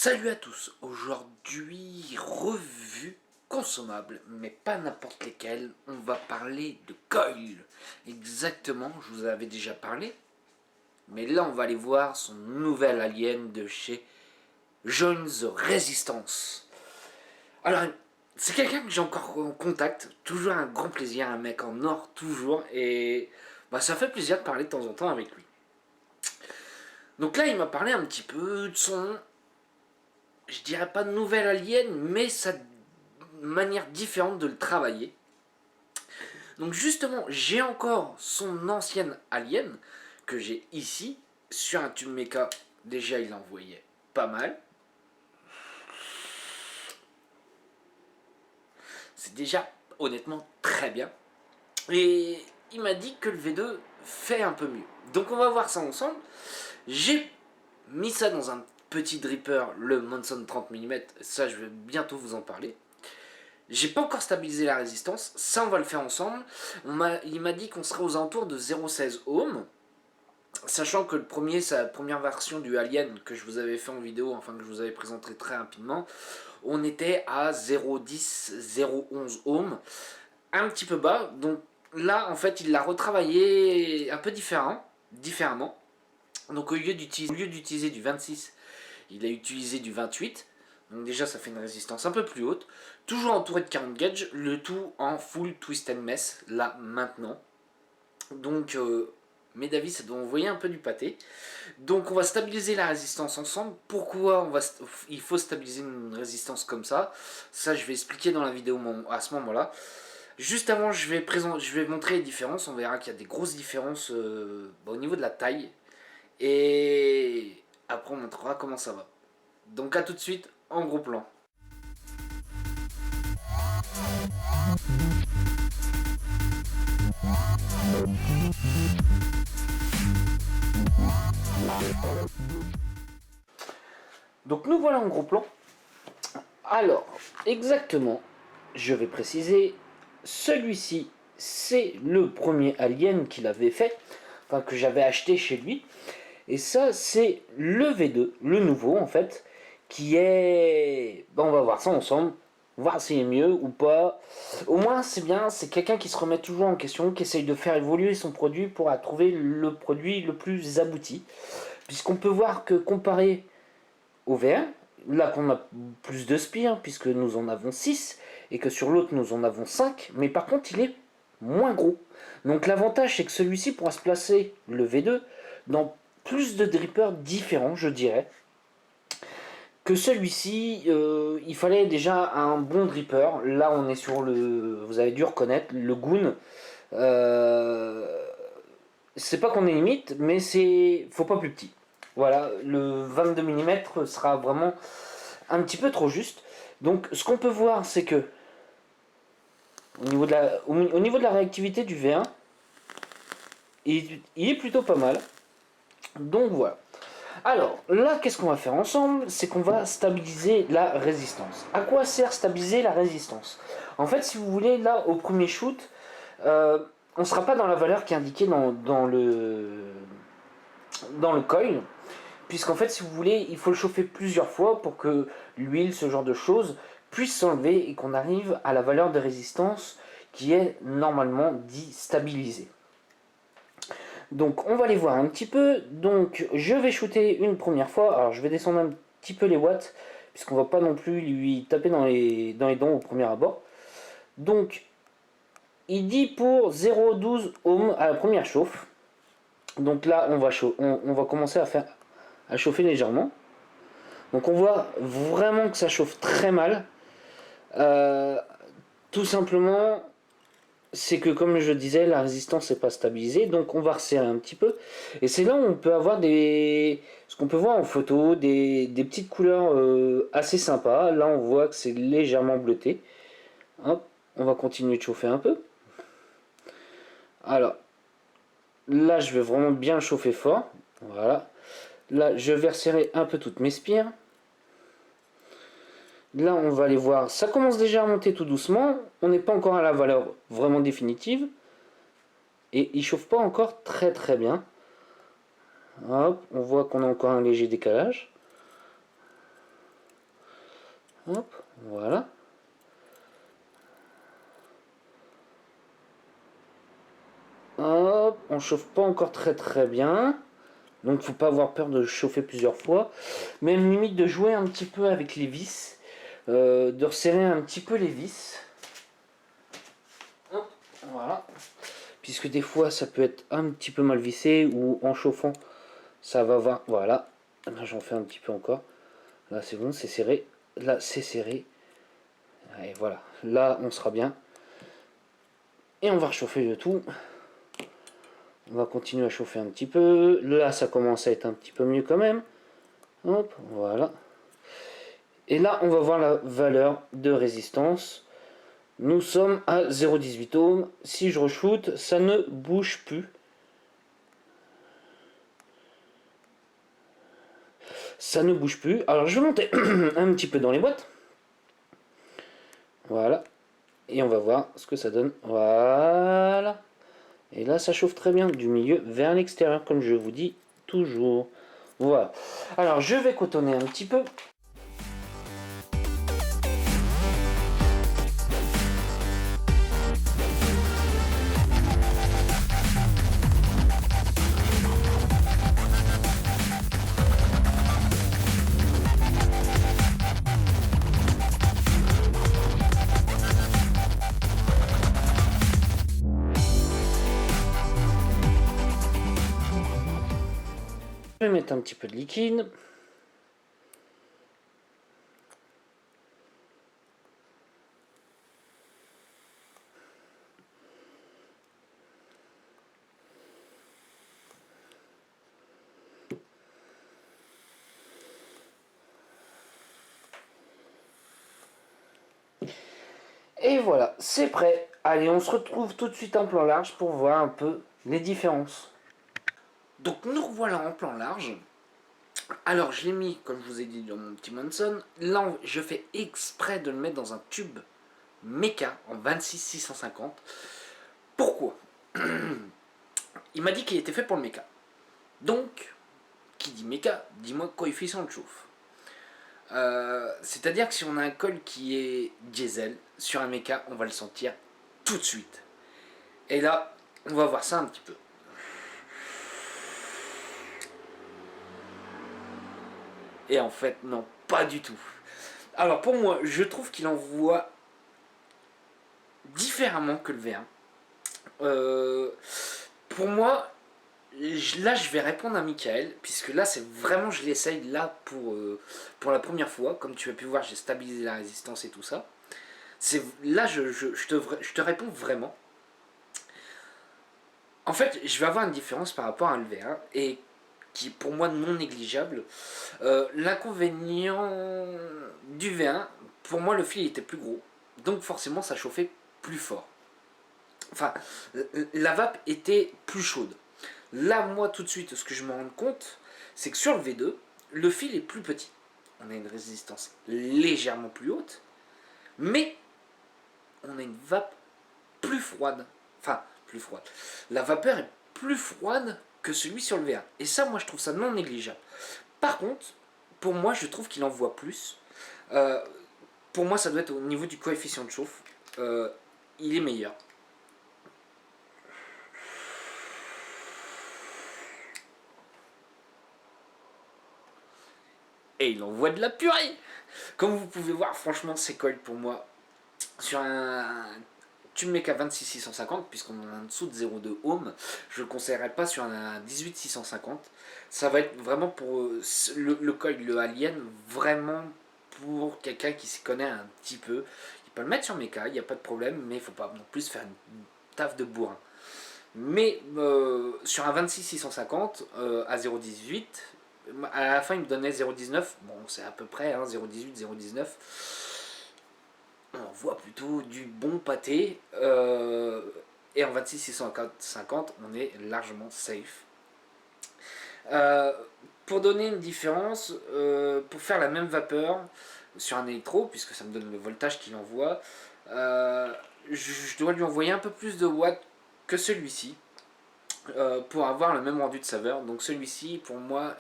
Salut à tous, aujourd'hui revue consommable, mais pas n'importe lesquelles, on va parler de Coil. Exactement, je vous avais déjà parlé, mais là on va aller voir son nouvel alien de chez Join the Resistance. Alors, c'est quelqu'un que j'ai encore en contact, toujours un grand plaisir, un mec en or toujours, et ça fait plaisir de parler de temps en temps avec lui. Donc là il m'a parlé un petit peu de son, je dirais pas de nouvelle alien, mais sa manière différente de le travailler. Donc justement, j'ai encore son ancienne alien que j'ai ici sur un tube méca. Déjà, il envoyait pas mal. C'est déjà honnêtement très bien. Et il m'a dit que le V2 fait un peu mieux. Donc on va voir ça ensemble. J'ai mis ça dans un petit dripper, le Monson 30 mm. Ça, je vais bientôt vous en parler. J'ai pas encore stabilisé la résistance, ça on va le faire ensemble. Il m'a dit qu'on serait aux alentours de 0,16 ohms, sachant que le premier, sa première version du Alien que je vous avais fait en vidéo, enfin que je vous avais présenté très rapidement, on était à 0,10, 0,11 ohms, un petit peu bas. Donc là en fait il l'a retravaillé un peu différemment. Donc au lieu d'utiliser du 26, il a utilisé du 28. Donc déjà ça fait une résistance un peu plus haute. Toujours entouré de 40 gauge, le tout en full twist and mess, là maintenant. Donc mes avis, ça doit envoyer un peu du pâté. Donc on va stabiliser la résistance ensemble. Pourquoi il faut stabiliser une résistance comme ça? Ça je vais expliquer dans la vidéo à ce moment-là. Juste avant je vais montrer les différences. On verra qu'il y a des grosses différences au niveau de la taille. Et après on montrera comment ça va. Donc à tout de suite en gros plan. Donc nous voilà en gros plan. Alors, exactement, je vais préciser, celui-ci, c'est le premier Alien qu'il avait fait, enfin que j'avais acheté chez lui. Et ça, c'est le V2, le nouveau en fait, qui est... on va voir ça ensemble, voir s'il est mieux ou pas. Au moins, c'est bien, c'est quelqu'un qui se remet toujours en question, qui essaye de faire évoluer son produit pour trouver le produit le plus abouti. Puisqu'on peut voir que comparé au V1, là qu'on a plus de spires, puisque nous en avons 6, et que sur l'autre nous en avons 5, mais par contre il est moins gros. Donc l'avantage c'est que celui-ci pourra se placer, le V2, dans plus de drippers différents, je dirais. Que celui-ci, il fallait déjà un bon dripper. Là on est sur le, vous avez dû reconnaître, le Goon. C'est pas qu'on est limite, mais c'est, faut pas plus petit. Voilà, le 22 mm sera vraiment un petit peu trop juste. Donc ce qu'on peut voir, c'est que au niveau de la réactivité du V1, il est plutôt pas mal. Donc voilà. Alors là, qu'est-ce qu'on va faire ensemble? C'est qu'on va stabiliser la résistance. À quoi sert stabiliser la résistance? En fait, si vous voulez, là, au premier shoot, on ne sera pas dans la valeur qui est indiquée dans le coil. Puisqu'en fait, si vous voulez, il faut le chauffer plusieurs fois pour que l'huile, ce genre de choses, puisse s'enlever et qu'on arrive à la valeur de résistance qui est normalement dit stabilisée. Donc on va les voir un petit peu. Donc je vais shooter une première fois. Alors je vais descendre un petit peu les watts, puisqu'on va pas non plus lui taper dans les dents au premier abord. Donc il dit pour 0,12 ohms à la première chauffe. Donc là on va commencer à chauffer légèrement. Donc on voit vraiment que ça chauffe très mal. Tout simplement, c'est que comme je disais, la résistance n'est pas stabilisée, donc on va resserrer un petit peu. Et c'est là où on peut avoir ce qu'on peut voir en photo, des petites couleurs assez sympas. Là on voit que c'est légèrement bleuté. Hop, on va continuer de chauffer un peu. Alors, là je vais vraiment bien chauffer fort. Voilà. Là je vais resserrer un peu toutes mes spires. Là, on va aller voir. Ça commence déjà à monter tout doucement. On n'est pas encore à la valeur vraiment définitive. Et il chauffe pas encore très très bien. Hop, on voit qu'on a encore un léger décalage. Hop, voilà. Hop, on chauffe pas encore très bien. Donc faut pas avoir peur de chauffer plusieurs fois. Même limite de jouer un petit peu avec les vis. De resserrer un petit peu les vis. Hop, voilà. Puisque des fois ça peut être un petit peu mal vissé ou en chauffant ça va. Voilà. Là j'en fais un petit peu encore. Là c'est bon, c'est serré. Là c'est serré. Et voilà. Là on sera bien. Et on va réchauffer le tout. On va continuer à chauffer un petit peu. Là ça commence à être un petit peu mieux quand même. Hop, voilà. Et là on va voir la valeur de résistance. Nous sommes à 0,18 ohms. Si je re-shoot, ça ne bouge plus. Ça ne bouge plus. Alors je vais monter un petit peu dans les boîtes. Voilà. Et on va voir ce que ça donne. Voilà. Et là ça chauffe très bien du milieu vers l'extérieur comme je vous dis toujours. Voilà. Alors je vais cotonner un petit peu. Je vais mettre un petit peu de liquide. Et voilà, c'est prêt. Allez, on se retrouve tout de suite en plan large pour voir un peu les différences. Donc nous revoilà en plan large. Alors je l'ai mis, comme je vous ai dit, dans mon petit Monson. Là, je fais exprès de le mettre dans un tube Mecha en 26-650. Pourquoi? Il m'a dit qu'il était fait pour le Mecha. Donc, qui dit Mecha, dis-moi coefficient de chauffe. C'est-à-dire que si on a un col qui est diesel sur un Mecha, on va le sentir tout de suite. Et là, on va voir ça un petit peu. Et en fait, non, pas du tout. Alors pour moi, je trouve qu'il envoie différemment que le V1. Pour moi, là je vais répondre à Michael, puisque là c'est vraiment, je l'essaye là pour la première fois. Comme tu as pu voir, j'ai stabilisé la résistance et tout ça. Là je te réponds vraiment. En fait, je vais avoir une différence par rapport à un V1 et qui est pour moi non négligeable. L'inconvénient du V1, pour moi le fil était plus gros, donc forcément ça chauffait plus fort. Enfin, la vape était plus chaude. Là, moi, tout de suite, ce que je me rends compte, c'est que sur le V2, le fil est plus petit. On a une résistance légèrement plus haute, mais on a une vape plus froide. Enfin, plus froide. La vapeur est plus froide que celui sur le V1. Et ça, moi, je trouve ça non négligeable. Par contre, pour moi, je trouve qu'il envoie plus. Euh, pour moi, ça doit être au niveau du coefficient de chauffe. Il est meilleur. Et il envoie de la purée. Comme vous pouvez voir, franchement, c'est colle pour moi. Sur un tube Mecha 26650, puisqu'on est en dessous de 0,2 ohm, je ne le conseillerais pas sur un 18650. Ça va être vraiment pour le coil, le Alien, vraiment pour quelqu'un qui s'y connaît un petit peu. Il peut le mettre sur Mecha, il n'y a pas de problème, mais il ne faut pas non plus faire une taf de bourrin. Mais sur un 26650 à 0,18, à la fin il me donnait 0,19, bon c'est à peu près, hein, 0,18, 0,19. On voit plutôt du bon pâté. Et en 26650, on est largement safe. Euh, pour donner une différence, pour faire la même vapeur sur un électro, puisque ça me donne le voltage qu'il envoie, je dois lui envoyer un peu plus de watts que celui-ci pour avoir le même rendu de saveur. Donc celui-ci, pour moi,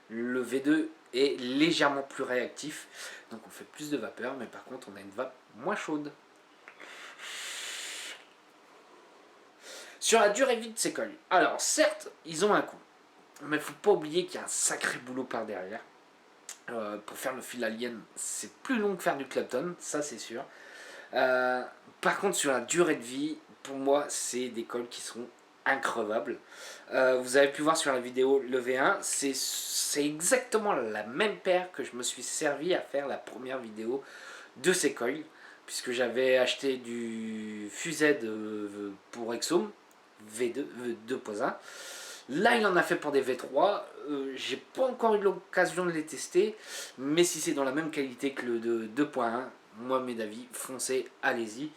le V2 est légèrement plus réactif, donc on fait plus de vapeur, mais par contre on a une vape moins chaude. Sur la durée de vie de ces coils, alors certes ils ont un coût, mais faut pas oublier qu'il y a un sacré boulot par derrière. Pour faire le fil alien, c'est plus long que faire du Clapton, ça c'est sûr. Par contre, sur la durée de vie, pour moi, c'est des coils qui sont increvables. Vous avez pu voir sur la vidéo le V1, c'est exactement la même paire que je me suis servi à faire la première vidéo de ces coils, puisque j'avais acheté du Fused pour Exum V2, V2.1. Là, il en a fait pour des V3. J'ai pas encore eu l'occasion de les tester, mais si c'est dans la même qualité que le 2.1, moi, mes avis, foncez, allez-y.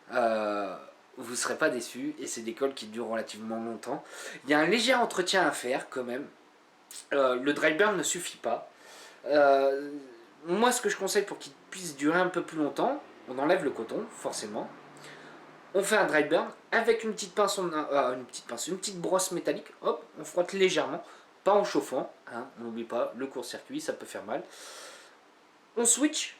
Vous ne serez pas déçus, et c'est des cols qui durent relativement longtemps. Il y a un léger entretien à faire quand même. Le dry burn ne suffit pas. Moi, ce que je conseille pour qu'il puisse durer un peu plus longtemps, on enlève le coton, forcément. On fait un dry burn avec une petite pince, une petite brosse métallique. Hop, on frotte légèrement, pas en chauffant. Hein, on n'oublie pas, le court-circuit, ça peut faire mal. On switch,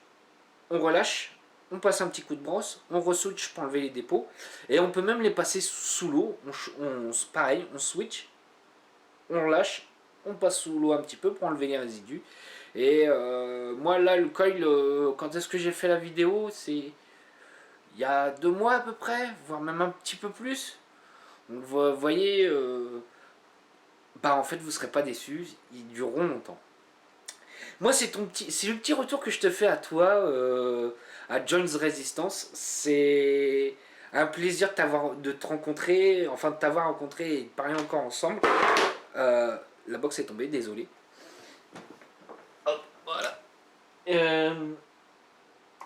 on relâche, on passe un petit coup de brosse, on re-switch pour enlever les dépôts. Et on peut même les passer sous l'eau. Pareil, on switch, on relâche, on passe sous l'eau un petit peu pour enlever les résidus. Et moi là, le coil, quand est-ce que j'ai fait la vidéo, c'est il y a 2 mois à peu près, voire même un petit peu plus. Donc vous voyez, bah en fait vous serez pas déçus, ils dureront longtemps. Moi c'est le petit retour que je te fais à toi, à Jones Resistance. C'est un plaisir de te rencontrer, enfin de t'avoir rencontré et de parler encore ensemble. La box est tombée, désolé. Hop, voilà.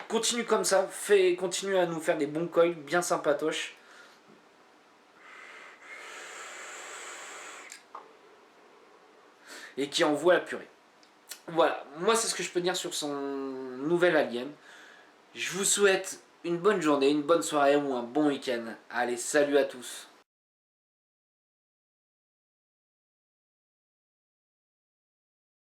Continue comme ça, continue à nous faire des bons coils bien sympatoches. Et qui envoie la purée. Voilà, moi c'est ce que je peux dire sur son nouvel alien. Je vous souhaite une bonne journée, une bonne soirée ou un bon week-end. Allez, salut à tous.